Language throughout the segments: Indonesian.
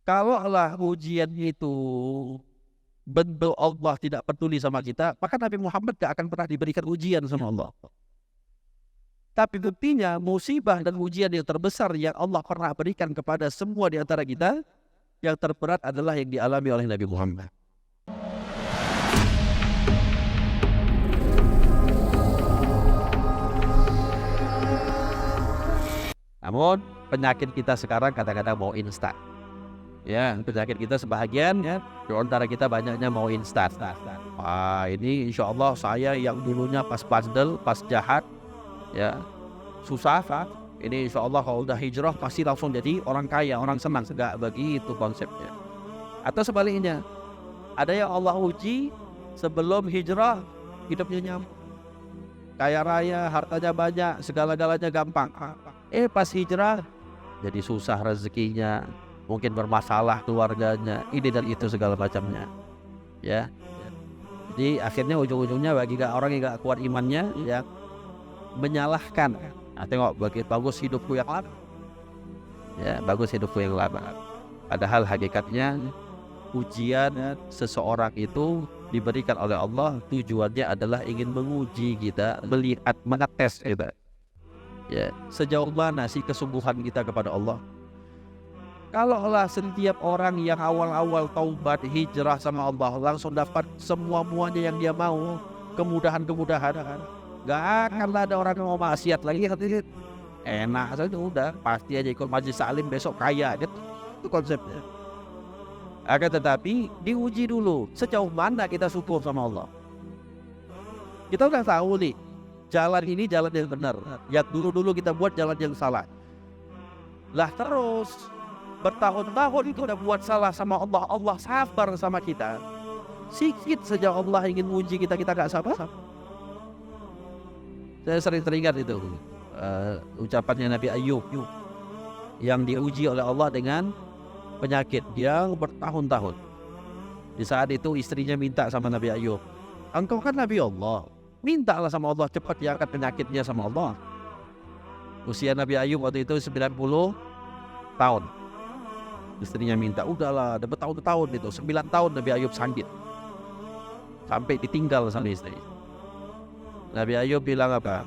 Kalaulah ujian itu bentuk Allah tidak peduli sama kita, maka Nabi Muhammad gak akan pernah diberikan ujian sama Allah. Tapi buktinya musibah dan ujian yang terbesar yang Allah pernah berikan kepada semua di antara kita, yang terberat adalah yang dialami oleh Nabi Muhammad. Namun penyakit kita sekarang kadang-kadang mau instan. Ya, penyakit kita sebahagian ya, di antara kita banyaknya mau instan. Wah, ini insya Allah saya yang dulunya pas bandel, pas jahat, ya susah. Ini insya Allah kalau udah hijrah pasti langsung jadi orang kaya, orang senang. Enggak begitu konsepnya. Atau sebaliknya, ada yang Allah uji sebelum hijrah hidupnya nyaman, kaya raya, hartanya banyak, segala-galanya gampang. Pas hijrah jadi susah rezekinya, mungkin bermasalah keluarganya, ini dan itu segala macamnya. Ya. Jadi akhirnya ujung-ujungnya bagi orang yang gak kuat imannya, ya menyalahkan. Nah, tengok bagus hidupku yang lama. Ya, bagus hidupku yang lama. Padahal hakikatnya ujian seseorang itu diberikan oleh Allah, tujuannya adalah ingin menguji kita, melihat, mengetes kita. Ya, sejauh mana sih kesungguhan kita kepada Allah? Kalaulah setiap orang yang awal-awal taubat hijrah sama Allah langsung dapat semua-muanya yang dia mau, kemudahan-kemudahan, gak akan ada orang yang mau maksiat lagi. Enak saja udah, pasti aja ikut majelis salim besok kaya, gitu. Itu konsepnya. Akan tetapi diuji dulu sejauh mana kita syukur sama Allah. Kita udah tahu nih, jalan ini jalan yang benar, yang dulu kita buat jalan yang salah. Lah terus bertahun-tahun itu udah buat salah sama Allah, Allah sabar sama kita. Sikit saja Allah ingin uji kita gak sabar. Saya sering teringat itu ucapannya Nabi Ayub yang diuji oleh Allah dengan penyakit yang bertahun-tahun. Di saat itu istrinya minta sama Nabi Ayub, engkau kan Nabi Allah, mintalah sama Allah cepat diangkat penyakitnya sama Allah. Usia Nabi Ayub waktu itu 90 tahun. Istrinya minta, udahlah, udah bertahun-tahun itu, 9 tahun Nabi Ayub sakit, sampai ditinggal sama istri. Nabi Ayub bilang apa?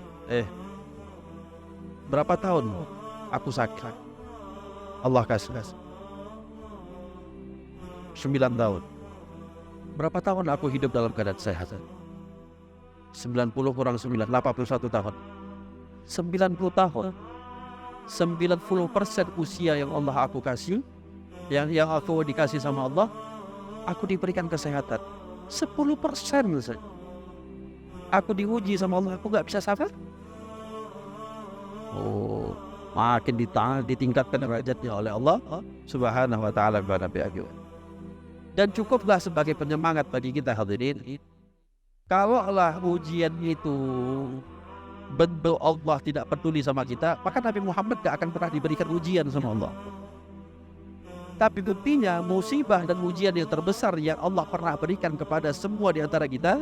Berapa tahun aku sakit? Allah kasih 9 tahun. Berapa tahun aku hidup dalam keadaan sehat? 90 kurang 9, 81 tahun. 90 tahun. 90% usia yang Allah aku kasih, yang aku dikasih sama Allah, aku diberikan kesehatan 10% saja. Aku diuji sama Allah, aku gak bisa sabar. Oh, makin ditingkatkan derajatnya oleh Allah Subhanahu wa ta'ala kepada Nabi Ayub. Dan cukuplah sebagai penyemangat bagi kita hadirin, kalaulah ujian itu bentuk Allah tidak peduli sama kita, maka Nabi Muhammad gak akan pernah diberikan ujian sama Allah. Tapi buktinya musibah dan ujian yang terbesar yang Allah pernah berikan kepada semua di antara kita,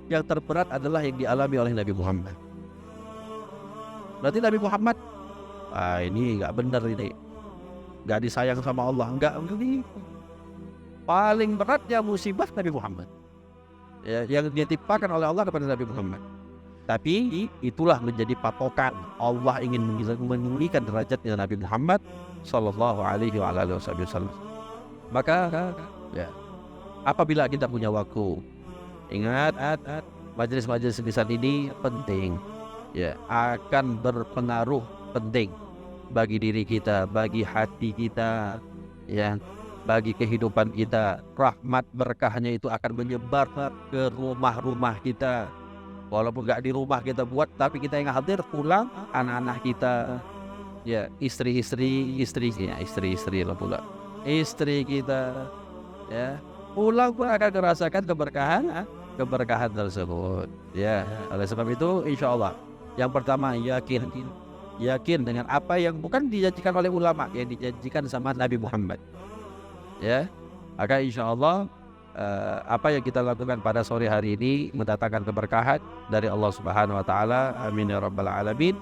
yang terberat adalah yang dialami oleh Nabi Muhammad. Berarti Nabi Muhammad, ini gak benar, ini gak disayang sama Allah. Enggak, ini paling beratnya musibah Nabi Muhammad, ya, yang ditimpakan oleh Allah kepada Nabi Muhammad. Tapi itulah menjadi patokan Allah ingin meninggikan derajatnya Nabi Muhammad Sallallahu Alaihi Wasallam. Maka ya, apabila kita punya waktu, ingat majelis-majelis sebesar ini penting, ya, akan berpengaruh penting bagi diri kita, bagi hati kita, ya, bagi kehidupan kita. Rahmat berkahnya itu akan menyebar ke rumah-rumah kita. Walaupun gak di rumah kita buat, tapi kita yang hadir, pulang, anak-anak kita, ya, istri lah pula, istri kita, ya, pulang pun akan merasakan keberkahan tersebut. Ya, oleh sebab itu, insya Allah, yang pertama yakin dengan apa yang bukan dijanjikan oleh ulama, yang dijanjikan sama Nabi Muhammad. Ya, maka insya Allah apa yang kita lakukan pada sore hari ini mendatangkan keberkahan dari Allah Subhanahu wa ta'ala. Amin ya rabbal alamin.